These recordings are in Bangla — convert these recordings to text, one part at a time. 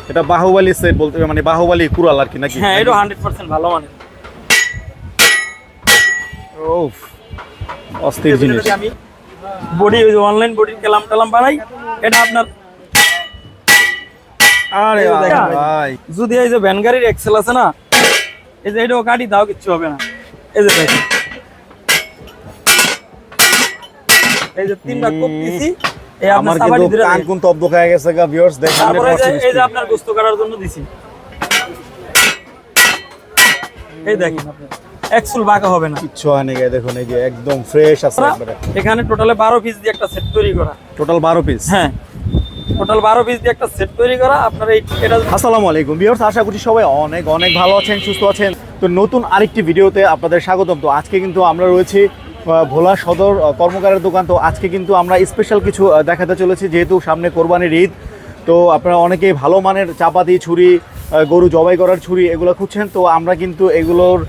এটা বাহুবলী সেট বলতে মানে বাহুবলী কুড়াল আর কি নাকি? হ্যাঁ, এটা 100% ভালো মানের। ওফ, অস্থির জিনিস। আমি বডি ওই অনলাইন বডির কালাম টালাম বানাই, এটা আপনার আরে ভাই, যদি এই যে ভ্যান গাড়ির এক্সেল আছে না, এই যে এটাও কাটি দাও কিচ্ছু হবে না। এই যে দেখেন, এই যে 3টা কোপ দিছি, এই আমার আপনার সাবাড়ি কিন্তু ধরে কান কোন তব্দ খায় গেছে গা ভিউয়ার্স, দেখেন। তারপরে এই যে আপনার গোস্ত কাটার জন্য দিছি, এই দেখেন আপনি এক্সুল বাঁকা হবে না, কিচ্ছু হয় না। দেখুন এই যে একদম ফ্রেশ আছে একবারে। এখানে টোটালে 12 পিস দিয়ে একটা সেট তৈরি করা। Total 12 piece? হ্যাঁ, টোটাল 12 পিস দিয়ে একটা সেট তৈরি করা আপনার। এটা আসসালামু আলাইকুম ভিউয়ার্স, আশা করি সবাই অনেক অনেক ভালো আছেন, সুস্থ আছেন। তো নতুন আরেকটি ভিডিওতে আপনাদের স্বাগতম। তো আজকে কিন্তু আমরা রয়েছি ভোলা সদর কর্মকারের দোকান। তো আজকে কিন্তু আমরা স্পেশাল কিছু দেখাতে চলেছি, যেহেতু সামনে কোরবানির ঈদ। তো আপনারা অনেকেই ভালো মানের চাপাতি, ছুরি, গরু জবাই করার ছুরি এগুলো খুঁজছেন। তো আমরা কিন্তু এগুলোর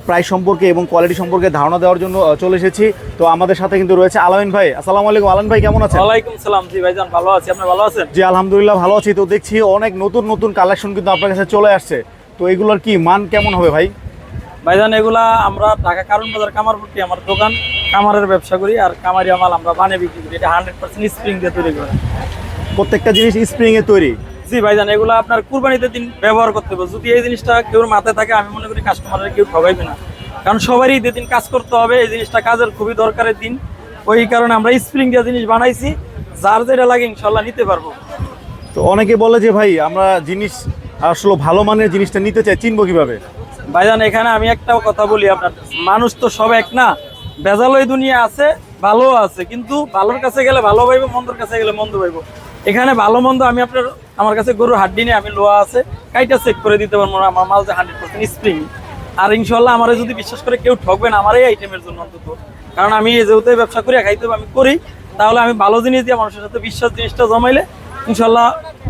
প্রাইস সম্পর্কে এবং কোয়ালিটি সম্পর্কে ধারণা দেওয়ার জন্য চলে এসেছি। তো আমাদের সাথে কিন্তু রয়েছে আলামিন ভাই। আসসালামু আলাইকুম। আলামিন ভাই কেমন আছেন? ওয়ালাইকুম সালাম। জি ভাইজান, ভালো আছি, আপনি ভালো আছেন? জি আলহামদুলিল্লাহ ভালো আছি। তো দেখছি অনেক নতুন নতুন কালেকশন কিন্তু আপনার কাছে চলে আসছে। তো এগুলোর কি মান কেমন হবে ভাই? ভাইজান এগুলা আমরা ঢাকা কারণ বাজার কামারপুরটি আমার দোকান, কামারের ব্যবসা করি আর কামারিয়া মাল আমরা বানিয়ে বিক্রি করি। এটা 100% স্প্রিং দিয়ে তৈরি করা, প্রত্যেকটা জিনিস স্প্রিং এ তৈরি? জি ভাইজান, এগুলো আপনার কুরবানিতে দিন ব্যবহার করতে হবে। যদি এই জিনিসটা কেউ মাথায় থাকে, আমি মনে করি কাস্টমারের কেউ ঠগাইবে না, কারণ সবারই ঈদের দিন কাজ করতে হবে। এই জিনিসটা কাজের খুবই দরকারের দিন, ওই কারণে আমরা স্প্রিং দিয়ে জিনিস বানাইছি। যার যেটা লাগে ইনশাল্লাহ নিতে পারবো। তো অনেকে বলে যে ভাই আমরা জিনিস আসলে ভালো মানের জিনিসটা নিতে চাই, চিনবো কিভাবে? ভাইজান এখানে আমি একটা কথা বলি, আপনার মানুষ তো সব এক না, ভেজালই দুনিয়া আছে, ভালো আছে, কিন্তু ভালোর কাছে গেলে ভালো পাইবো, মন্দর কাছে গেলে মন্দ পাইবো। এখানে ভালো মন্দ আমি আপনার, আমার কাছে গরুর হাড্ডি নিয়ে আমি লোহা আছে, কাইটা চেক করে দিতে পারবো। আমার মাল যে 100% স্প্রিং। আর ইনশাল্লাহ আমার যদি বিশ্বাস করে কেউ ঠকবে না আমার এই আইটেমের জন্য অন্তত, কারণ আমি যেহেতু ব্যবসা করি খাইতে আমি করি, তাহলে আমি ভালো জিনিস দিয়ে মানুষের সাথে বিশ্বাস জিনিসটা জমাইলে ইনশাল্লাহ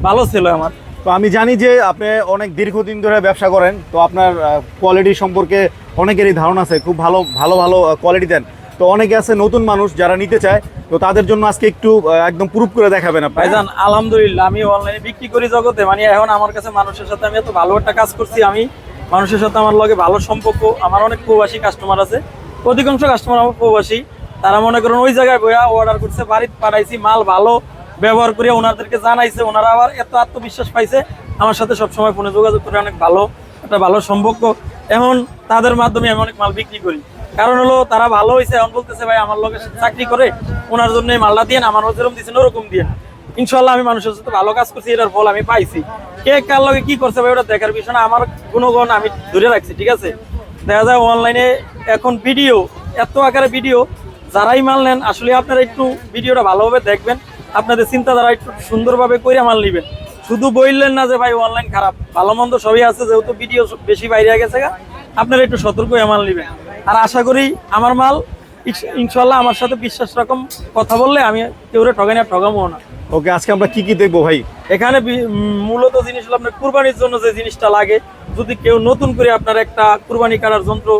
ভালো ছিল আমার। তো আমি জানি যে আপনি অনেক দীর্ঘদিন ধরে ব্যবসা করেন, তো আপনার কোয়ালিটি সম্পর্কে অনেকেরই ধারণা আছে, খুব ভালো ভালো ভালো কোয়ালিটি দেন। তো অনেকে আছে নতুন মানুষ যারা নিতে চায়, তো তাদের জন্য আজকে একটু একদম প্রুফ করে দেখাবেন আপনি। ভাইজান আলহামদুলিল্লাহ আমি অনলাইনে বিক্রি করি জগতে, মানে এখন আমার কাছে মানুষের সাথে আমি এত ভালো একটা কাজ করছি, আমি মানুষের সাথে আমার লগে ভালো সম্পর্ক। আমার অনেক প্রবাসী কাস্টমার আছে, অধিকাংশ কাস্টমার আমার প্রবাসী। তারা মনে করেন ওই জায়গায় বইয়া অর্ডার করছে, বাড়িতে পাঠাইছি, মাল ভালো ব্যবহার করে ওনাদেরকে জানাইছে, ওনারা আবার এত আত্মবিশ্বাস পাইছে, আমার সাথে সবসময় ফোনে যোগাযোগ করে, অনেক ভালো একটা ভালো সম্পর্ক। এখন তাদের মাধ্যমে আমি অনেক মাল বিক্রি করি, কারণ হলো তারা ভালো হয়েছে। এখন বলতেছে ভাই আমার লোকের সাথে চাকরি করে, ওনার জন্য মালটা দিয়ে আমার যেরকম দিচ্ছেন ওরকম দিয়ে। ইনশাল্লাহ আমি মানুষের সাথে ভালো কাজ করছি, এটার ফল আমি পাইছি। কে কার লগে কি করছে ভাই ওটা দেখার বিষয় না, আমার গুণগণ আমি ধরে রাখছি, ঠিক আছে? দেখা যায় অনলাইনে এখন ভিডিও, এত আকারে ভিডিও, যারাই মাল নেন আসলে আপনারা একটু ভিডিওটা ভালোভাবে দেখবেন, আপনাদের চিন্তাধারা একটু সুন্দরভাবে করে মাল নেবেন। শুধু বললেন না যে ভাই অনলাইন খারাপ, ভালো মন্দ সবই আছে, যেহেতু ভিডিও বেশি বাইরে গেছে আপনারা একটু সতর্ক হয়ে মাল নেবেন। আর আশা করি আমার মাল ইনশাল্লাহ আমার সাথে বিশ্বাস রকম কথা বললে আমি কেউ ঠগাই না, ঠগামও না। ওকে, আজকে আমরা কি কি দেখবো ভাই? এখানে মূলত জিনিস হলো আপনার কুরবানির জন্য যে জিনিসটা লাগে, যদি কেউ নতুন করে আপনার একটা কুরবানি কাটার যন্ত্র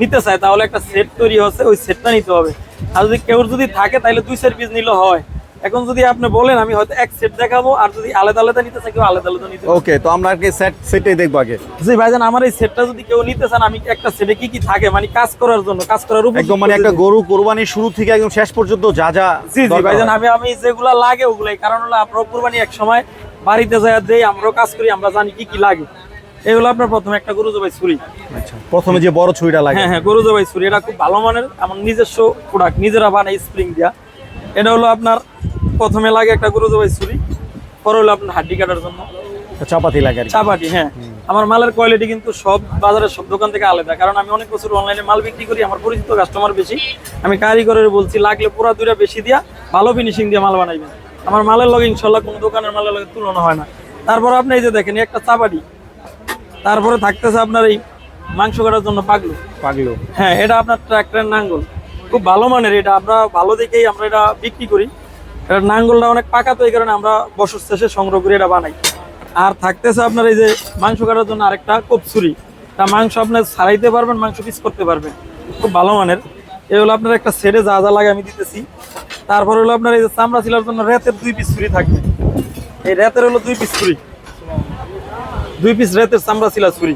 নিতে চায়, তাহলে একটা সেট তৈরি হচ্ছে, ওই সেটটা নিতে হবে। আর যদি কেউ যদি থাকে তাহলে 2 পিস নিলে হয়। এখন যদি আপনি বলেন আমি হয়তো এক সেট দেখাবো, আর যদি আলাদা আলাদা নিতে চাই কেউ আলাদা আলাদা নিতে। ওকে, তো আমরা আগে সেটটাই দেখবো আগে। জি ভাইজান, আমার এই সেটটা যদি কেউ নিতে চান, আমি একটা সেটে কি কি থাকে মানে কাজ করার জন্য, কাজ করার উপর একদম মানে একটা গরু কুরবানির শুরু থেকে একদম শেষ পর্যন্ত যা যা। জি জি ভাইজান, আমি যেগুলা লাগে ওগুলাই, কারণ হলো আপনার কুরবানি এক সময় বাড়িতে যায় দেই, আমরাও কাজ করি, আমরা জানি কি কি লাগে। এগুলো আপনার প্রথমে একটা গরু জবাই ছুরি। আচ্ছা, প্রথমে যে বড় ছুরিটা লাগে? হ্যাঁ হ্যাঁ, গরু জবাই ছুরি, এটা খুব ভালো মানের, আমার নিজস্ব প্রোডাক্ট, নিজেরা বানাই স্প্রিং দিয়া। এটা হলো আপনার প্রথমে লাগে একটা গরু জবাই ছুরি, পরে হলো আপনার হাড্ডি কাটার জন্য চাপাতি লাগে। চাপাটি। হ্যাঁ, আমার মালের কোয়ালিটি কিন্তু সব বাজারের সব দোকান থেকে আলাদা, কারণ আমি অনেক বছর অনলাইনে মাল বিক্রি করি, আমার পরিচিত কাস্টমার বেশি। আমি কারিগরের বলছি লাগলে পুরা 2টা বেশি দিয়া ভালো ফিনিশিং দিয়ে মাল বানাইবেন। আমার মালের লগে ইনশাল্লাহ কোনো দোকানের মালের লগে তুলনা হয় না। তারপর আপনি এই যে দেখেন একটা চাপাটি, তারপরে থাকতেছে আপনার এই মাংস কাটার জন্য পাগলু। হ্যাঁ, এটা আপনার ট্রাক্টরের নাঙ্গল, খুব ভালো মানের। এটা আমরা ভালো দেখেই আমরা এটা বিক্রি করি। এটা নাঙ্গলটা অনেক পাকা, তো এই কারণে আমরা বছর শেষে সংগ্রহ করে এটা বানাই। আর থাকতেছে আপনার এই যে মাংস কাটার জন্য আরেকটা কপছুরি, তা মাংস আপনার ছাড়াইতে পারবেন, মাংস পিস করতে পারবেন, খুব ভালো মানের। এই হলো আপনার একটা সেটে যা যা লাগে আমি দিতেছি। তারপর হলো আপনার এই যে চামড়া ছিলার জন্য রেতের 2 পিস ছুরি থাকবে, এই রেতের হলো 2 পিস ছুরি। 2 পিস রেতের চামড়া ছিলা ছুরি।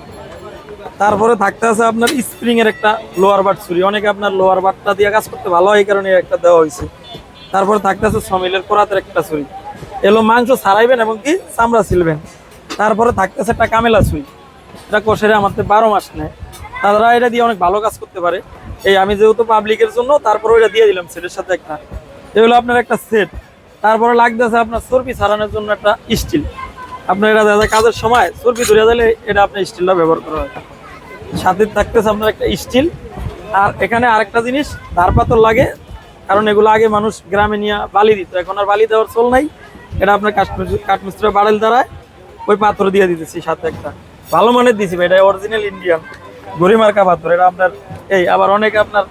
তারপরে থাকতে আছে আপনার স্প্রিং এর একটা লোয়ার বাট ছুরি, অনেকে আপনার লোয়ার বাটটা দিয়ে কাজ করতে ভালো হয়, এই কারণে একটা দেওয়া হয়েছে। তারপরে থাকতে আছে সমিলের কোরাতের একটা ছুরি, এলো মাংস ছাড়াইবেন এবং কি চামড়া ছিলবেন। তারপরে থাকতেছে একটা কামেলা ছুরি, এটা কষেরে আমাদের 12 মাস নেয়, তারা এটা দিয়ে অনেক ভালো কাজ করতে পারে। এই আমি যেহেতু পাবলিকের জন্য তারপরে ওইটা দিয়ে দিলাম সেটের সাথে একটা। এগুলো আপনার একটা সেট। তারপরে লাগতেছে আপনার চর্বি ছাড়ানোর জন্য একটা স্টিল, আপনার এটা দেখা যায় কাজের সময় চর্বি ধরে দিলে এটা আপনার স্টিলটা ব্যবহার করা হয়। সাথে থাকতেছে আপনার একটা স্টিল। আর এখানে আরেকটা জিনিস ধার পাথর লাগে, কারণ এগুলো আগে মানুষ গ্রামে নিয়ে বালি দিত, এখন আর বালি দেওয়ার চল নাই। এটা আপনার কাঠমিস্ত্রি বাড়াইল দ্বারায় ওই পাথর দিয়ে দিতেছি, সাথে একটা ভালো মানের দিছি ভাই, এটা অরিজিনাল ইন্ডিয়ান গরিমার্কা পাথর। এটা আপনার এই আবার অনেকে আপনার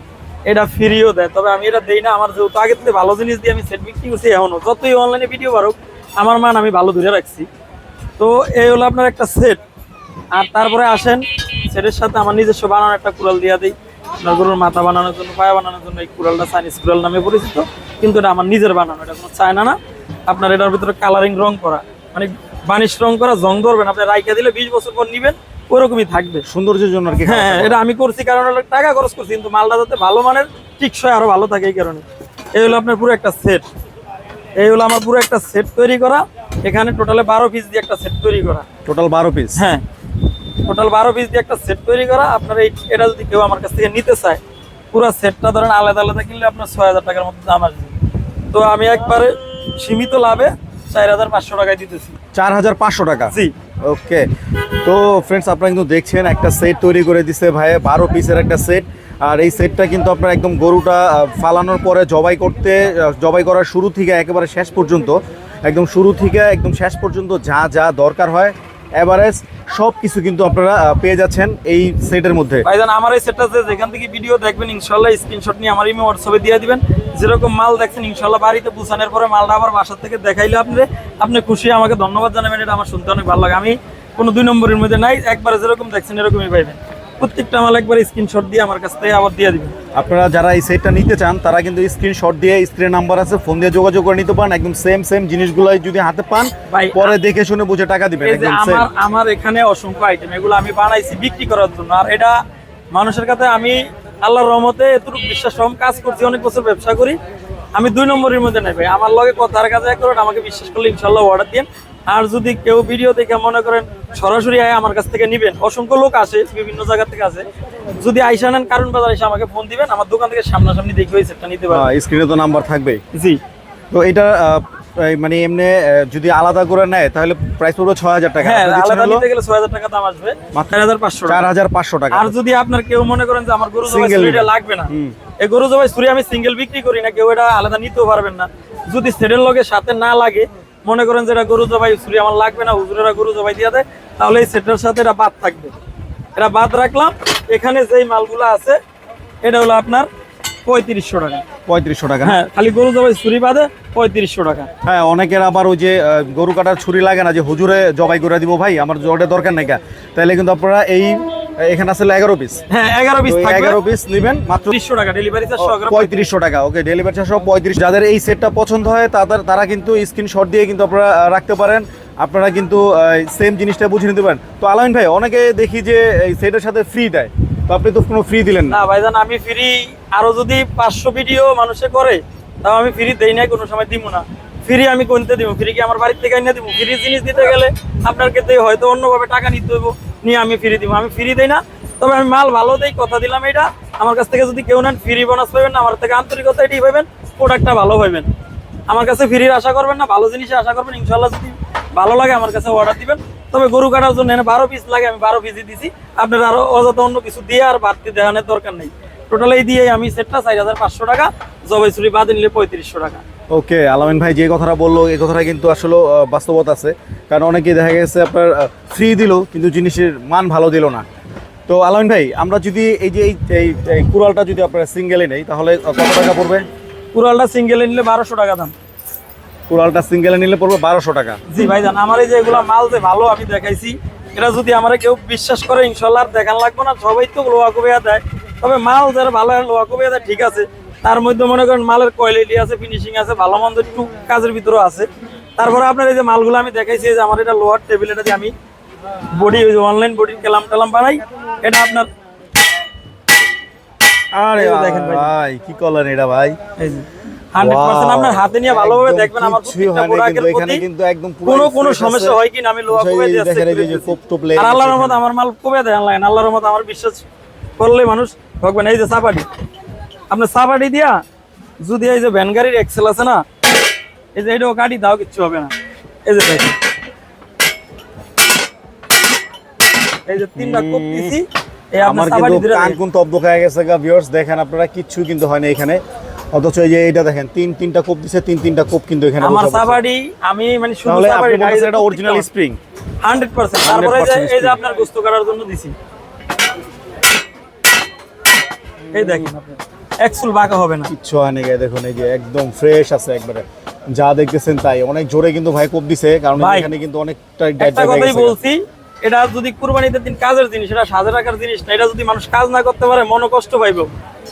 এটা ফ্রিও দেয়, তবে আমি এটা দেই না। আমার যেহেতু আগে থেকে ভালো জিনিস দিয়ে আমি সেট বিক্রি করছি, এখনো যতই অনলাইনে ভিডিও বাড়ুক আমার মান আমি ভালো ধরে রাখছি। তো এই হলো আপনার একটা সেট। আর তারপরে আসেন সেটের সাথে আমার নিজস্ব বানানো একটা কুড়াল দিয়ে দিই, আপনার গরুর মাথা বানানোর জন্য, পায়া বানানোর জন্য। এই কুড়ালটা চাইনিজ কুড়াল নামে পরিচিত, কিন্তু এটা আমার নিজের বানানো, এটা কোনো চায়না না। আপনার এটার ভিতরে কালারিং রং করা, মানে বানিশ রং করা, জং ধরবেন, আপনি রাইকা দিলে 20 বছর পর নিবেন ওরকমই থাকবে, সৌন্দর্যের জন্য আর কি। হ্যাঁ এটা আমি করছি কারণ টাকা খরচ করছি, কিন্তু মালটা যাতে ভালো মানের টিকসই আরো ভালো থাকে এই কারণে। এই হলো আপনার পুরো একটা সেট, এই হলো আমার পুরো একটা সেট তৈরি করা। এখানে টোটালে 12 পিস দিয়ে একটা সেট তৈরি করা। Total 12 piece? হ্যাঁ, টোটাল 12 পিস দিয়ে একটা সেট তৈরি করা। আপনার এটা যদি কেউ আমার কাছ থেকে নিতে চায়, পুরো সেটটা ধরেন আলাদা আলাদা কিনলে আপনার 6000 টাকার মতো দাম আসবে। তো আমি একবারে সীমিত লাভে 4500 টাকায় দিতেছি। 4500 টাকা? জি। ওকে, তো ফ্রেন্ডস আপনারা কিন্তু দেখছেন একটা সেট তৈরি করে দিছে ভাই, 12 পিসের একটা সেট। আর এই সেটটা কিন্তু আপনার একদম গরুটা ফালানোর পরে জবাই করার শুরু থেকে একেবারে শেষ পর্যন্ত, একদম শুরু থেকে একদম শেষ পর্যন্ত যা যা দরকার হয় এভারেজ সব কিছু কিন্তু আপনারা পেয়ে যাচ্ছেন এই সেটের মধ্যে। ভাইজান আমার এই সেটটা যেখান থেকে ভিডিও দেখবেন ইনশাল্লাহ স্ক্রিনশট নিয়ে আমার ইমো হোয়াটসঅ্যাপে দিয়ে দিবেন। যেরকম মাল দেখছেন ইনশাল্লাহ বাড়িতে পৌঁছানোর পরে মালটা আবার বাসা থেকে দেখাইলে আপনি খুশি, আমাকে ধন্যবাদ জানাবেন। এটা আমার শুনতে অনেক ভালো লাগে। আমি কোনো 2 নম্বরের মধ্যে নাই, একবারে যেরকম দেখছেন এরকমই পাইবেন। প্রত্যেকটা মাল একবার স্ক্রিনশট দিয়ে আমার কাছ থেকে আবার দিয়ে দিবেন। আপনারা যারা এই সেটটা নিতে চান তারা কিন্তু স্ক্রিনশট দিয়ে, স্ক্রিন নাম্বার আছে, ফোন দিয়ে যোগাযোগ করে নিতে পারেন। একদম সেম জিনিসগুলাই যদি হাতে পান, পরে দেখে শুনে বুঝে টাকা দিবেন। আমার এখানে অসংখ্য আইটেম, এগুলো আমি বানাইছি বিক্রি করার জন্য। আর এটা মানুষের কাছে আমি আল্লাহর রহমতে এতটুকু বিশ্বাস কাজ করছি, অনেক বছর ব্যবসা করি। আমি 2 নম্বরের মধ্যে নেই ভাই, আমার লগে কথার কাছে এক করেন, আমাকে বিশ্বাস করলে ইনশাল্লাহ অর্ডার দিন। আর যদি কেউ ভিডিও দেখে মনে করেন সরাসরি আয় আমার কাছ থেকে নিবেন, অসংখ্য লোক আসে বিভিন্ন জায়গা থেকে আসে, যদি আইসা নেন কারণ বাজার এসে আমাকে ফোন দিবেন, আমার দোকান থেকে সামনাসামনি দেখে ওই সেটটা নিতে পারবেন। স্ক্রিনে তো নাম্বার থাকবে। জি। তো এটা মানে এমনি যদি আলাদা করে নেয় তাহলে প্রাইস পড়বে 6000 টাকা। হ্যাঁ, আলাদা নিতে গেলে 6000 টাকা দাম আসবে, 4500 টাকা। আর যদি আপনার কেউ মনে করেন যে আমার গরু জবাই ছুরিটা লাগবে না, এই গরু জবাই ছুরি আমি সিঙ্গেল বিক্রি করি না, কেউ এটা আলাদা নিতেও পারবেন না। যদি সেটের লগে সাথে না লাগে, মনে করেন যে এটা গরু জবাই ছুরি আমার লাগবে না, হুজুরেরা গরু জবাই দিয়ে দেয়, তাহলে এই সেটের সাথে এটা বাদ থাকবে। এটা বাদ রাখলাম। এখানে যেই মালগুলো আছে এটা হলো আপনার 3500 টাকা। 3500 টাকা? হ্যাঁ, খালি গরু জবাই ছুরি বাদে 3500 টাকা। হ্যাঁ, অনেকের আবার ওই যে গরু কাটার ছুরি লাগে না, যে হুজুরে জবাই করে দিব ভাই, আমার জোরটা দরকার নাই, তাহলে কিন্তু আপনারা এখানে আসলে 11 পিস। হ্যাঁ, 11 পিস থাকবে। 11 পিস নেবেন মাত্র 300 টাকা, ডেলিভারি চার্জ 3500 টাকা। ওকে, ডেলিভারি চার্জ 35। যাদের এই সেটটা পছন্দ হয় তারা কিন্তু স্ক্রিনশট দিয়ে কিন্তু আপনারা রাখতে পারেন, আপনারা কিন্তু সেম জিনিসটা বুঝে নিতে পারেন। তো আলামিন ভাই, অনেকে দেখি যে এই সেটের সাথে ফ্রি দেয়, তো আপনি তো কোনো ফ্রি দিলেন না। না ভাইজান, আমি ফ্রি আরো যদি 500 ভিডিও মানুষে করে তাও আমি ফ্রি দেই না, কোনো সময় দিব না। ফ্রি আমি কোনতে দিব? ফ্রি কি আমার বাড়ির থেকে এনে দিব? ফ্রি জিনিস দিতে গেলে আপনার ক্ষেত্রে হয়তো অন্যভাবে টাকা নিতে হইব, নিয়ে আমি ফ্রি দিব। আমি ফ্রি দেই না, তবে আমি মাল ভালো দেই, কথা দিলাম। এটা আমার কাছ থেকে যদি কেউ নেন ফ্রি বোনাস পাবেন না, আমার থেকে আন্তরিকতা এটাই পাবেন, প্রোডাক্টটা ভালো পাবেন। আমার কাছে ফ্রির আশা করবেন না, ভালো জিনিসের আশা করবেন। ইনশাল্লাহ যদি ভালো লাগে আমার কাছে অর্ডার দিবেন। তবে গরু কাটার জন্য 12 পিস লাগে, আমি 12 পিসই দিছি। আপনার আরো অযথা অন্য কিছু দিয়ে আর বাড়তি দেওয়ানোর দরকার নেই। টোটাল এই দিয়ে আমি সেটটা 4500 টাকা, জবাই ছুরি বাদ নিলে 3500 টাকা। ওকে, আলামিন ভাই যে কথাটা বললো এই কথাটা কিন্তু আসলে বাস্তবতা আছে, কারণ অনেকেই দেখা গেছে আপনার ফ্রি দিল কিন্তু জিনিসের মান ভালো দিল না। তো আলামিন ভাই, আমরা যদি এই যে এই কুড়ালটা যদি আপনারা সিঙ্গেলে নেই তাহলে কত টাকা পড়বে? কুড়ালটা সিঙ্গেলে নিলে 1200 টাকা দাম। কুড়ালটা সিঙ্গেলে নিলে পড়বে 1200 টাকা? জি ভাইজান, আমার এই যে এগুলা মাল যে ভালো আমি দেখাইছি, এটা যদি আমার কেউ বিশ্বাস করে ইনশাল্লাহ আর দেখান লাগবে না। সবাই তো লোহা কবিয়া দেয়, তবে মাল যারা ভালো লোহা কবিয়া দেয় ঠিক আছে, তার মধ্যে মনে করেন মালের কোয়ালিটি আছে, ফিনিশিং আছে, ভালো মন্দ একটু কাজের ভিতরেও আছে। তারপরে আপনার এই যে মালগুলো আমি দেখাইছি, যে আমার এটা লোহার টেবিল, এটা দিয়ে আমি বডি ওই যে অনলাইন বডির কেলাম টেলাম বানাই, এটা আপনার আরে এই যে দেখেন ভাই। ভাই কি করলেন এটা ভাই? এই যে 100% আপনার হাতে নিয়ে ভালোভাবে একদম দেখবেন আমার কিছুই প্রত্যেকটা হয়নি, প্রোডাক্টের কিন্তু এখানে প্রতি কিন্তু একদম পুরো কোনো fresh সমস্যা আছে। হয় কিনা আমি লোহা বুঝাই কোবে দিয়ে দেখেন এই যে কোপ টোপ লেগে আর গেছে আল্লাহর রহমত এখানে। আমার মাল কোবে দেয় অনলাইন, আল্লাহর রহমত আমার বিশ্বাস করলে মানুষ ঠকবে না। এই যে চাপাটি, আপনার চাপাটি দিয়া যদি এই যে ভ্যান গাড়ির এক্সেল আছে না, এই যে এটাও কাটি দাও কিচ্ছু হবে না। এই যে দেখেন, এই যে 3টা কোপ দিছি, এই আমার আপনার চাপাটি কিন্তু ধরে কান কোন তব্দ হয়ে গেছে গা ভিউয়ার্স, দেখেন আপনারা কিচ্ছু কিন্তু হয় না এখানে, অথচ এই যে এইটা দেখেন তিনটা কোপ দিছে, তিনটা কোপ কিন্তু এখানে আমার বসে পড়ছে। চাপাটি আমি মানে শুধু তাহলে আপনি চাপাটি বলছেন এটা অরিজিনাল স্প্রিং? 100%। তারপরে এই যে 100% আপনার গোস্ত কাটার জন্য দিছি, এই দেখেন আপনার এক্সুল বাঁকা হবে না। কিচ্ছু হয় না গায়ে, দেখুন এই যে একদম ফ্রেশ আছে একবারে, যা দেখতেছেন তাই। অনেক জোরে কিন্তু ভাই কোপ দিছে, কারণ ভাই, এখানে কিন্তু অনেকটা একটা কথাই বলছি, এটা যদি কুরবানিতে দিন কাজের জিনিস, এটা সাজে রাখার জিনিস না। এটা যদি মানুষ কাজ না করতে পারে মনে কষ্ট পাইব,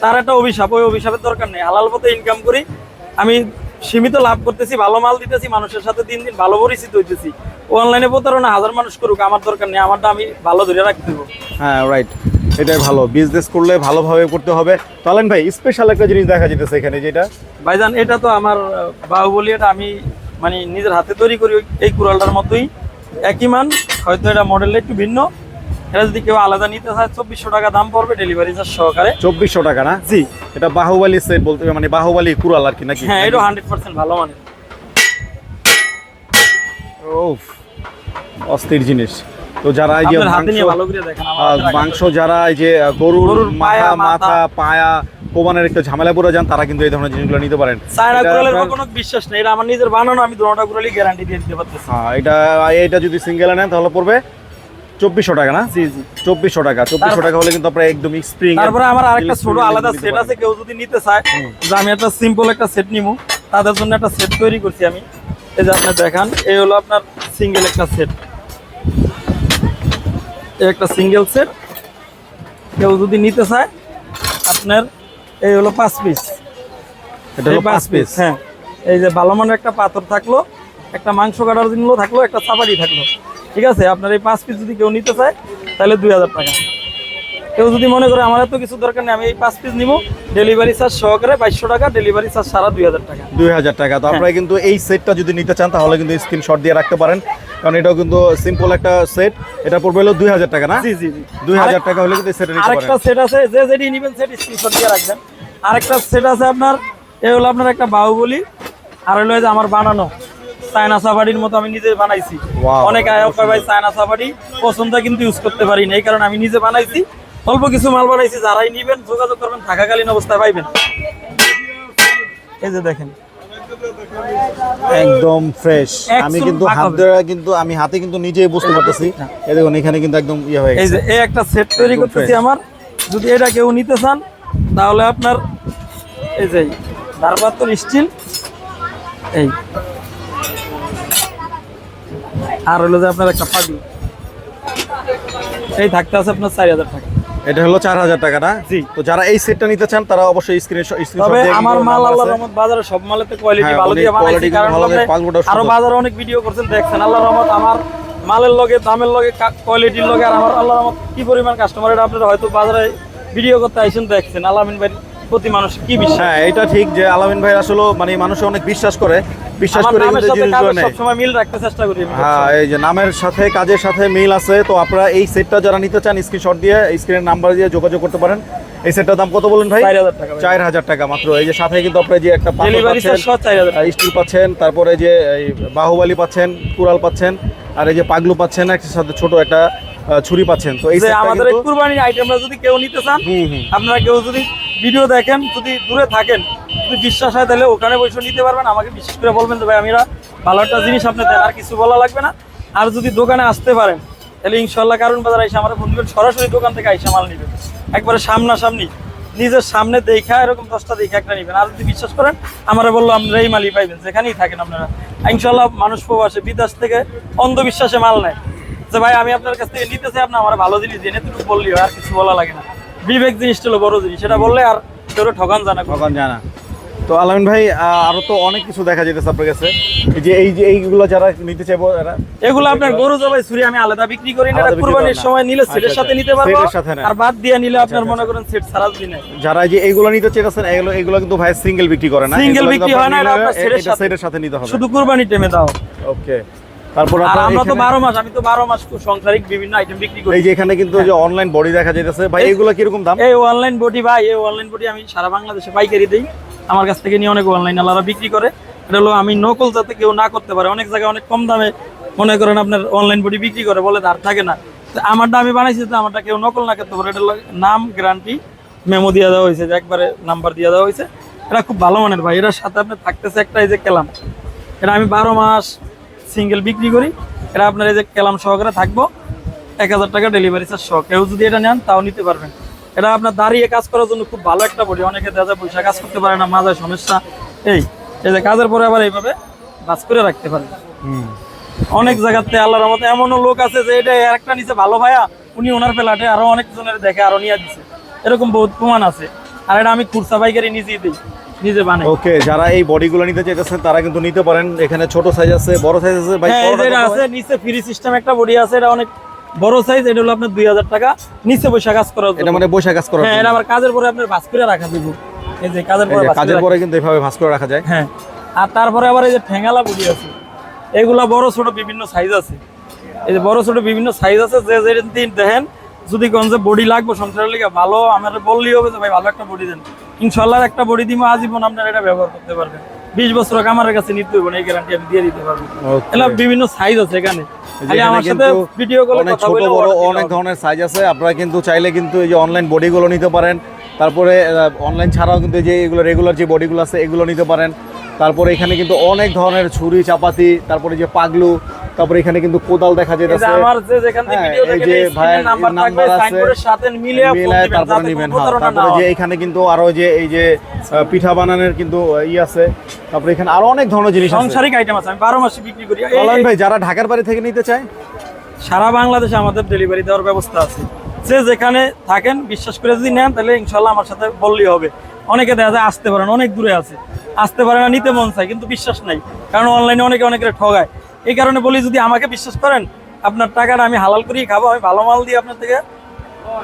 তার একটা অভিশাপ, ওই অভিশাপের দরকার নেই। হালাল পথে ইনকাম করি, আমি সীমিত লাভ করতেছি, ভালো মাল দিতেছি, মানুষের সাথে দিন দিন ভালো পরিচিত হইতেছি। অনলাইনে প্রতারণা হাজার মানুষ করুক, আমার দরকার নেই, আমারটা আমি ভালো ধরে রাখতে দেবো। হ্যাঁ রাইট, এটাই ভালো। বিজনেস করলে ভালোভাবে করতে হবে। তাহলেন ভাই স্পেশাল একটা জিনিস দেখা যেতেছে এখানে, যেটা ভাইজান এটা তো আমার বাহুবলী, এটা আমি মানে নিজের হাতে তৈরি করি এই কুড়ালটার মতোই, একই মান, হয়তো এটা মডেলটা একটু ভিন্ন। এটা যদি কেউ আলাদা নিতে চায় 2400 টাকা দাম পড়বে ডেলিভারি চার্জ সহকারে। 2400 টাকা না? জি, এটা বাহুবলী সেট বলতে মানে বাহুবলী কুড়াল আর কি নাকি? হ্যাঁ, এটা 100% ভালো মানের। ওফ, অস্থির জিনিস। তো যারা এই যে আপনার হাতে নিয়ে মাংস ভালো করে দেখেন আমার হাতে রাখা মাংস যারা এই যে গরুর গরুর পায়া, মাথা পায়া কোবানের একটা ঝামেলা পড়ে যান, তারা কিন্তু এই ধরনের জিনিসগুলো নিতে পারেন। চায়না এটা কুড়ালের আপনার- কোনো বিশ্বাস নেই, এটা আমার নিজের বানানো, আমি দুটোটা কুড়ালই গ্যারান্টি দিয়ে দিতে পারতেছি। হ্যাঁ, এটা যদি সিঙ্গেল নেন তাহলে পড়বে 2400 টাকা না? জি জি। 2400 টাকা। 2400 টাকা হলে কিন্তু আপনার একদম স্প্রিং। তারপরে আমার আরেকটা ছোট আলাদা সেট আছে, কেউ যদি নিতে চায় যে আমি একটা সিম্পল একটা সেট নিবো, তাদের জন্য একটা সেট তৈরি করছি আমি। এই যে আপনার দেখান, এই হলো আপনার সিঙ্গেল একটা সেট, এই একটা সিঙ্গেল সেট। কেউ যদি নিতে চায় আপনার এই হলো 5 পিস। এটা হলো 5 পিস। হ্যাঁ, এই যে ভালো মানের একটা পাথর থাকলো, একটা মাংস কাটার জন্য থাকলো, একটা চাপাটি থাকলো, ঠিক আছে? আপনার এই 5 পিস যদি কেউ নিতে চায় তাহলে 2000 টাকা। কেউ যদি মনে করে আমার এত কিছু দরকার নেই, আমি এই 5 পিস নিব, ডেলিভারি চার্জ সহকারে 2200 টাকা, ডেলিভারি চার্জ সারা 2000 টাকা। 2000 টাকা। তো আপনারা কিন্তু এই সেটটা যদি নিতে চান তাহলে কিন্তু স্ক্রিনশট দিয়ে রাখতে পারেন, কারণ এটাও কিন্তু সিম্পল একটা সেট। এটা পড়বে হলো 2000 টাকা না? জি জি জি। 2000 টাকা হলে কিন্তু এই সেটটা নিতে আরেকটা পারেন। সেট আছে, যে যেটি নিবেন সেট স্ক্রিনশট দিয়ে রাখবেন। আরেকটা সেট আছে আপনার, এই হলো আপনার একটা বাহুবলী, আর হলো এই যে আমার বানানো চায়না সাফারির মতো আমি নিজে বানাইছি। Wow, অনেক আয়োগ ভাই চায়না সাফারি পছন্দ কিন্তু ইউজ করতে পারি না, এই কারণে আমি নিজে বানাইছি, অল্প কিছু মাল বানাইছি। যারাই নিবেন যোগাযোগ করবেন, থাকাকালীন অবস্থায় পাইবেন। এই যে দেখেন একদম ফ্রেশ। আমি একদম কিন্তু পাকা আমি হাতে কিন্তু নিজেই বুঝতে পারতেছি। এই দেখুন এখানে কিন্তু একদম ইয়ে হয়ে এই গেছে। যে এই একটা সেট তৈরি করতেছি আমার, যদি এটা কেউ নিতে চান তাহলে আপনার এই যে ধারপাত্র স্টিল, এই আর হলো যে আপনার একটা পাগলি, এই থাকতে আছে আপনার 4000 টাকা। এটা হলো 4000 টাকা না? জি। তো যারা এই সেটটা নিতে চান তারা অবশ্যই স্ক্রিনশট তবে আমার মাল আল্লাহর রহমত বাজারে সব মালেতে কোয়ালিটি হ্যাঁ, ভালো অনেক দিয়ে বানাইছি, quality কারণ ভালো, আপনি পালগুটাও আরো সুন্দর। বাজারে অনেক ভিডিও করছেন, দেখছেন আল্লাহর রহমত আমার মালের লগে, দামের লগে, কোয়ালিটির লগে, আর আমার আল্লাহর রহমত কি পরিমাণ কাস্টমার, এটা আপনারা হয়তো বাজারে ভিডিও করতে আইসেন, দেখছেন আলামিন ভাই প্রতি মানুষ কি বিশ্বাস। হ্যাঁ, এটা ঠিক যে আলামিন ভাই আসলে মানে মানুষ অনেক বিশ্বাস করে আমার কিন্তু নামের সাথে জিনিসগুলো কাজের নেয়। সবসময় মিল রাখতে চেষ্টা করি আমি। হ্যাঁ, এই যে নামের সাথে কাজের সাথে মিল আছে। তো আপনারা এই সেটটা যারা নিতে চান স্ক্রিনশট দিয়ে স্ক্রিনের নাম্বার দিয়ে যোগাযোগ করতে পারেন। এই সেটটার দাম কত বলেন ভাই? 4000 টাকা। 4000 টাকা মাত্র। এই যে সাথে কিন্তু আপনারা যে একটা পাথর ডেলিভারি পাচ্ছেন, চার্জ 4000 টাকা। স্টিল পাচ্ছেন, তারপরে যে এই বাহুবলী পাচ্ছেন, কুড়াল পাচ্ছেন, আর এই যে পাগলু পাচ্ছেন, একটা সাথে ছোট একটা ছুরি পাচ্ছেন। তো এই যে সেটটা আমাদের এই কিন্তু কুরবানির আইটেমটা যদি কেউ নিতে চান, আপনারা কেউ যদি ভিডিও দেখেন, যদি দূরে থাকেন, যদি বিশ্বাস হয় তাহলে ওখানে বসে নিতে পারবেন। আমাকে বিশেষ করে বলবেন যে ভাই আমরা ভালো একটা জিনিস আপনি দেন, আর কিছু বলা লাগবে না। আর যদি দোকানে আসতে পারেন তাহলে ইনশাল্লাহ কারণ বাজার আইসা আমরা ফোন দিবেন, সরাসরি দোকান থেকে আইসা মাল নেবেন, একবারে সামনাসামনি নিজের সামনে দেখা, এরকম 10টা দেখে একটা নেবেন। আর যদি বিশ্বাস করেন আমরা বললো আপনারা এই মালই পাইবেন যেখানেই থাকেন আপনারা। ইনশাল্লাহ মানুষ প্রবাসে বিদেশ থেকে অন্ধবিশ্বাসে মাল নেয়, যে ভাই আমি আপনার কাছ থেকে নিতে চাই, আপনি আমার ভালো জিনিস জেনে তুমি বললি, আর কিছু বলা লাগে না। বিবেক জিনিসটা হলো বড় জিনিস, সেটা বললে আর কেউ ঠকান জানা। কখন জানা। তো আলামিন ভাই আরো তো অনেক কিছু দেখা যেতেছে আপনার কাছে, এই যে এইগুলো যারা নিতে চাইবো এরা এগুলো আপনার গরু জবাই ছুরি আমি আলাদা বিক্রি করি না, আলাদা এটা বিক্রি কুরবানির করেন না। সময় নিলে সেটের আচ্ছা, সাথে নিতে পারবো, সেটের সাথে নেন। আর বাদ দিয়ে নিলে আপনার আচ্ছা, মনে করেন সেট ছাড়া দিনে। যারা এই যে এইগুলো নিতে চাইতেছেন এগুলো কিন্তু ভাই সিঙ্গেল বিক্রি করে না, Single এগুলো বিক্রি কিন্তু হয় না, এটা আপনার আপনার সেটের সাথে। সেটের সাথে নিতে হবে। শুধু কুরবানি টাইমে দাও। ওকে, তারপর আর আপনারা আমরা তো এখানে- 12 মাস, আমি তো 12 মাস সংসারিক বিভিন্ন আইটেম বিক্রি করি। এই যে এখানে কিন্তু যে অনলাইন বডি দেখা যাইতেছে ভাই, এগুলো কিরকম দাম? এই অনলাইন বডি ভাই, এই অনলাইন বডি আমি সারা বাংলাদেশে পাইকারি দেই, আমার কাছ থেকে নিয়ে অনেক অনলাইন আলাদা বিক্রি করে। এটা হলো আমি নকল যাতে কেউ না করতে পারে, অনেক জায়গায় অনেক কম দামে মনে করেন আপনার অনলাইন বডি বিক্রি করে বলে ধার থাকে না, তো আমারটা আমি বানাইছি তো আমারটা কেউ নকল না করতে পারে। এটা হলো নাম গ্যারান্টি মেমো দিয়ে দেওয়া হয়েছে, যে একবারে নাম্বার দিয়ে দেওয়া হয়েছে। এটা খুব ভালো মানের ভাই, এটার সাথে আপনার থাকতেছে একটা এই যে কেলাম, এটা আমি 12 মাস সিঙ্গেল বিক্রি করি। এটা আপনার এই যে কেলাম সহকারে থাকবো, 1000 টাকা ডেলিভারি চার্জ সহ। কেউ যদি এটা নেন তাও নিতে পারবেন। এটা আপনার দাঁড়িয়ে কাজ করার জন্য খুব ভালো একটা বডি, অনেকে দেখা যায় পয়সা কাজ করতে পারে না, মাথায় সমস্যা, এই যে কাজের পরে আবার এইভাবে বাস করে রাখতে পারে। অনেক জায়গাতে আল্লাহর রহমতে এমনও লোক আছে যে এটা একটা নিচে ভালো ভাইয়া, উনি ওনার প্লাটে আরো অনেক জনের দেখে আরো নিয়ে দিচ্ছে, এরকম বহুত প্রমাণ আছে। আর এটা আমি খুরসা পাইকারি নিজেই দিই, নিজে বানাই। ওকে, যারা এই বডিগুলো নিতে চাইতেছেন তারা কিন্তু নিতে পারেন, এখানে ছোট সাইজ আছে, বড় সাইজ আছে ভাই। হ্যাঁ, এই যে এটা আছে নিচে ফ্রি সিস্টেম একটা বডি আছে, এটা অনেক বড় সাইজ, এটা হলো আপনার 2000 টাকা নিচে বৈশা কাজ করার জন্য। এটা মানে বৈশা কাজ করার হ্যাঁ, জন্য। এটা আবার কাজের পরে আপনার ভাঁজ করে রাখা দিব, এই যে কাজের এই পরে যে ভাঁজ করে কাজের রাখা। পরে কিন্তু এভাবে ভাঁজ করে রাখা যায়। হ্যাঁ, আর তারপরে আবার এই যে ঠেঙ্গালা বডি আছে, এগুলা বড় ছোট বিভিন্ন সাইজ আছে, এই যে বড় ছোট বিভিন্ন সাইজ আছে। যে যে দিন দেখেন যদি কোন যে বডি লাগবে সংসারের লিগে ভালো, আমার বললেই হবে যে ভাই ভালো একটা বডি দেন, ইনশাল্লাহ একটা বডি দিব, আজীবন আপনার এটা ব্যবহার করতে পারবেন। 20 বছর আমার কাছে নিতে হবে না, এই গ্যারান্টি আমি দিয়ে দিতে পারবো। Okay. এগুলা বিভিন্ন সাইজ আছে এখানে, এই যে খালি এখানে আমার সাথে কিন্তু ভিডিও কলে অনেক কথা ছোট বলে বড় order দিতে অনেক হবে। ধরনের সাইজ আছে, আপনারা কিন্তু চাইলে কিন্তু এই যে অনলাইন বডিগুলো নিতে পারেন। তারপরে অনলাইন ছাড়াও কিন্তু এই যে এগুলো রেগুলার যে বডিগুলো আছে এগুলো নিতে পারেন। তারপরে এখানে কিন্তু অনেক ধরনের ছুরি চাপাতি, তারপরে যে পাগলু, তারপরে এখানে কিন্তু কোদাল দেখা এই যে যাচ্ছে। আমার যে যেখান থেকে হ্যাঁ, ভিডিও এই দেখে যে স্ক্রিনে নাম্বার থাকবে, নাম্বার আছে, সাইনবোর্ডের সাথে মিলিয়ে ফোন মিলায় দিবেন, তারপরে যাতে নিবেন। কোনো হ্যাঁ, প্রতারণা না তারপরে যে হয়। এখানে কিন্তু আরো যে এই যে পিঠা বানানোর কিন্তু ই আছে, তারপরে এখানে আরো অনেক ধরনের জিনিস আছে। সংসারিক আইটেম আছে, আমি 12 মাসে বিক্রি করি। আলামিন ভাই, যারা ঢাকার বাড়ি থেকে নিতে চায় সারা বাংলাদেশে আমাদের ডেলিভারি দেওয়ার ব্যবস্থা আছে, যে যেখানে থাকেন বিশ্বাস করে যদি নেন তাহলে ইনশাল্লাহ আমার সাথে বললেই হবে। অনেকে দেখা যায় আসতে পারেন, অনেক দূরে আছে, আসতে পারে না, নিতে মন চায় কিন্তু বিশ্বাস নাই, কারণ অনলাইনে অনেকে অনেকের ঠগায়। এই কারণে বলি যদি আমাকে বিশ্বাস করেন, আপনার টাকাটা আমি হালাল করেই খাবো, আমি ভালো মাল দিয়ে আপনার থেকে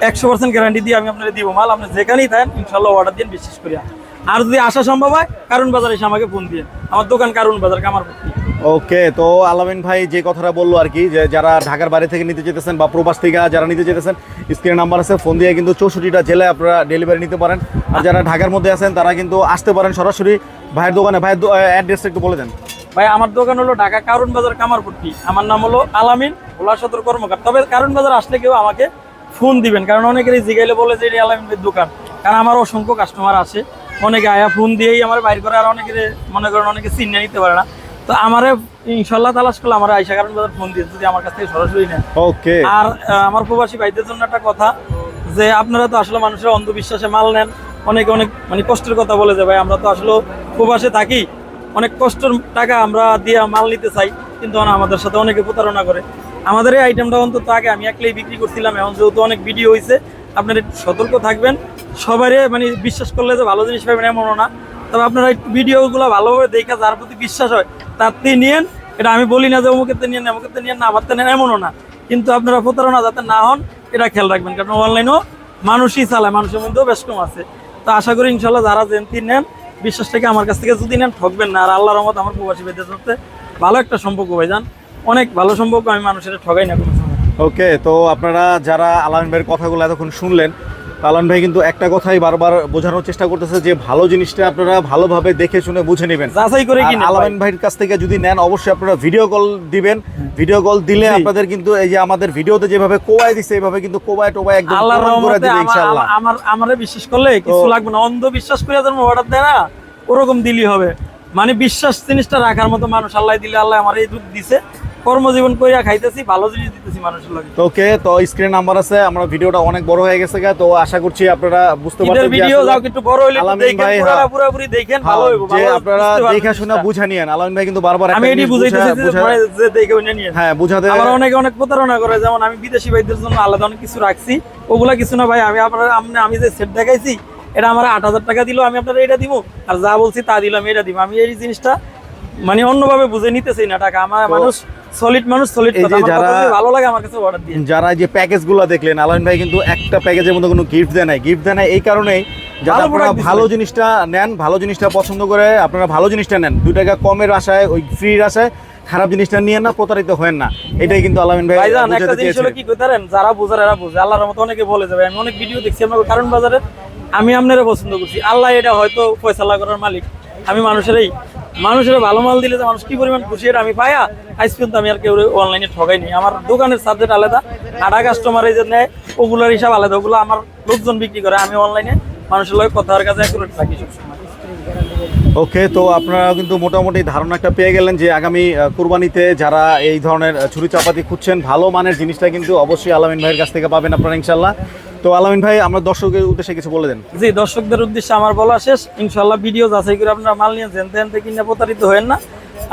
100% গ্যারান্টি দিয়ে আমি আপনাকে দিব মাল, আপনি যেখানেই থাকেন ইনশাল্লাহ অর্ডার দিন বিশ্বাস করি। আর যদি আসা সম্ভব হয় কারণ বাজার এসে আমাকে ফোন দিয়ে, আমার দোকান কারণ বাজার কামারপট্টি। ওকে, তো আলামিন ভাই যে কথাটা বললো আর কি, যে যারা ঢাকার বাইরে থেকে নিতে যেতেছেন বা প্রবাস থেকে যারা নিতে যেতেছেন, স্ক্রিনে নাম্বার আছে, ফোন দিয়ে কিন্তু 64টা জেলায় আপনারা ডেলিভারি নিতে পারেন। আর যারা ঢাকার মধ্যে আছেন তারা কিন্তু আসতে পারেন সরাসরি ভাইয়ের দোকানে। ভাইয়ের অ্যাড্রেসটা একটু বলে দেন। ভাই আমার দোকান হলো ঢাকা কারণ বাজার কামারপট্টি, আমার নাম হলো আলামিন, ভোলা সদর কর্মকার। তবে কারণ বাজার আসলে কেউ আমাকে ফোন দিবেন, কারণ অনেকেরই জিগাইলে বলে যে এটা আলামিনের দোকান, কারণ আমার অসংখ্য কাস্টমার আসে, অনেকে আয়া ফোন দিয়েই আমার বাইর করে, আর অনেকে মনে করেন অনেকে চিনে নিতে পারে না, তো আমারে ইনশাল্লাহ তালাশ করলে আমার আইসা কারণ বাজার ফোন দিয়ে যদি আমার কাছ থেকে সরাসরি নেন। ওকে, আর আমার প্রবাসী ভাইদের জন্য একটা কথা, যে আপনারা তো আসলে মানুষের অন্ধবিশ্বাসে মাল নেন, অনেকে অনেক মানে কষ্টের কথা বলে যে ভাই আমরা তো আসলে প্রবাসে থাকি, অনেক কষ্টের টাকা আমরা দিয়ে মাল নিতে চাই, কিন্তু আমাদের সাথে অনেকে প্রতারণা করে। আমাদের এই আইটেমটা অন্তত আগে আমি একলাই বিক্রি করছিলাম, এখন যেহেতু অনেক ভিডিও হয়েছে, আপনারা একটু সতর্ক থাকবেন। সবারই মানে বিশ্বাস করলে যে ভালো জিনিস পাবেন এমনও না, তবে আপনারা একটু ভিডিওগুলো ভালোভাবে দেখে যার প্রতি বিশ্বাস হয় তার দিয়ে নিয়েন। এটা আমি বলি না যে অমুকেতে নিয়েন না, অমুকেতে নিয়েন না, আমার তো নেন, এমনও না, কিন্তু আপনারা প্রতারণা যাতে না হন এটা খেয়াল রাখবেন, কারণ অনলাইনেও মানুষই চালায়, মানুষের মধ্যেও বেশ কম আছে। তো আশা করি ইনশাল্লাহ যারা জেনতি নেন বিশ্বাসটাকে আমার কাছ থেকে যদি নেন ঠকবেন না। আর আল্লাহর রহমত আমার প্রবাসী ভাইদের সাথে ভালো একটা সম্পর্ক ভাইজান, অনেক ভালো সম্পর্ক, আমি মানুষের ঠগাই না কোনো সময়। ওকে, তো আপনারা যারা আলামিন ভাইয়ের কথাগুলো এতক্ষণ শুনলেন, আলামিন ভাই কিন্তু একটা কথাই বারবার বোঝানোর চেষ্টা করতেছে যে ভালো জিনিসটা আপনারা ভালোভাবে দেখে শুনে বুঝে নেবেন, যাচাই করে কিনেন। আলামিন ভাইয়ের কাছ থেকে যদি নেন অবশ্যই আপনারা ভিডিও কল দিবেন। ভিডিও কল দিলে জি। আপনাদের কিন্তু এই যে আমাদের ভিডিওতে যেভাবে কোবায় দিচ্ছে এইভাবে কিন্তু কোবায় টোবায় একদম আল্লাহর প্রমাণ করে রহমতে দিবে ইনশাআল্লাহ। আমারে বিশ্বাস করলে কিছু তো- লাগবে না, অন্ধ বিশ্বাস করে যেন অর্ডার দেয় না ওরকম দিলেই হবে। মানে বিশ্বাস জিনিসটা রাখার মতো মানুষ আল্লাহ দিলে, আল্লাহ আমার এই দুধ দিছে, কর্মজীবন কইরা খাইতেছি, ভালো জিনিস দিতেছি মানুষের লাগে। ওকে, তো স্ক্রিন নাম্বার আছে, আমরা ভিডিওটা অনেক বড় হয়ে গেছে গা, তো আশা করছি আপনারা বুঝতে ঈদের পারছেন যে ভিডিও আসলে যাও একটু বড় হইলে একটু আলামিন দেখেন, ভাই, পুরোটা হ্যাঁ। পুরোপুরি দেখেন, ভালো হ্যাঁ, হইব, যে ভালো আপনারা বুঝতে পারবেন দেখা শুনে জিনিসটা। বুঝা নিয়েন। আলামিন ভাই কিন্তু বারবার আমি একটা এটি জিনিস বুঝাইতেছি যে বুঝা- পরে যে দেখে ওইটা নিয়ে হ্যাঁ বুঝাতে আবার অনেকে অনেক প্রতারণা করে, যেমন আমি বিদেশি ভাইদের জন্য আলাদা অনেক কিছু রাখছি, ওগুলা কিছু না ভাই, আমি আপনার আমি যে সেট দেখাইছি এটা আমার 8,000 টাকা দিল, আমি আপনার এটা দিব, আর যা বলছি তা দিলাম, এটা দিব। আমি এই জিনিসটা মানে অন্যভাবে বুঝে নিতেছি না টাকা। আমার মানুষ সলিড, মানুষ সলিড, এই যে যারা ভালো লাগে আমার কাছে অর্ডার দিয়ে। যারা এই যে প্যাকেজগুলো দেখলেন, আলামিন ভাই কিন্তু একটা প্যাকেজের মধ্যে কোনো গিফট দেয় নাই। গিফট দেয় নাই এই কারণেই যাতে ভালো আপনারা product ভালো দিছে। জিনিসটা নেন, ভালো জিনিসটা পছন্দ করে আপনারা ভালো জিনিসটা নেন। 2 টাকা কমের আশায়, ওই ফ্রির আশায় খারাপ জিনিসটা নিয়ে না, প্রতারিত হয়েন না। এটাই কিন্তু আলামিন ভাই ভাইজান একটা বুঝাতে জিনিস হলো চেয়েছিলেন। কি কইতারেন, যারা বোঝার এরা বোঝে, আল্লাহর মতো অনেকে বলে যাবে। আমি অনেক ভিডিও দেখছি আমার কারণ বাজারের, আমি আপনারা পছন্দ করছি, আল্লাহ এটা হয়তো ফয়সালা করার মালিক। আমি মানুষের ভালো মাল দিলে যে মানুষ কি পরিমাণ খুশি এটা আমি পাইয়া আজ পর্যন্ত আমি আর কেউ অনলাইনে ঠগাইনি। আমার দোকানের সাবজেক্ট আলাদা, আডা কাস্টমার এই যে নেয় ওগুলোর হিসাব আলাদা, ওগুলো আমার লোকজন বিক্রি করে। আমি অনলাইনে মানুষের লোক কথার কাছে অ্যাকুরেট থাকি সবসময়। ওকে, তো আপনারা কিন্তু মোটামুটি ধারণা একটা পেয়ে গেলেন যে আগামী কুরবানিতে যারা এই ধরনের ছুরি চাপাতি খুঁজছেন, ভালো মানের জিনিসটা কিন্তু অবশ্যই আলামিন ভাইয়ের কাছ থেকে পাবেন আপনারা ইনশাল্লাহ। তো আলামিন ভাই, আমরা দর্শকের উদ্দেশ্যে কিছু বলে দেন। জি, দর্শকদের উদ্দেশ্যে আমার বলা শেষ। ইনশাল্লাহ ভিডিও যাচাই করে আপনারা মাল নিয়ে যেন থেকে কিনে প্রতারিত হয়েন না।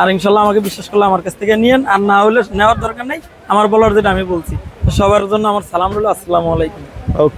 আর ইনশাল্লাহ আমাকে বিশ্বাস করলে আমার কাছ থেকে নিয়েন, আর না হলে নেওয়ার দরকার নেই। আমার বলার যেটা আমি বলছি। তো সবার জন্য আমার সালাম রইল, আসসালামু আলাইকুম। ওকে।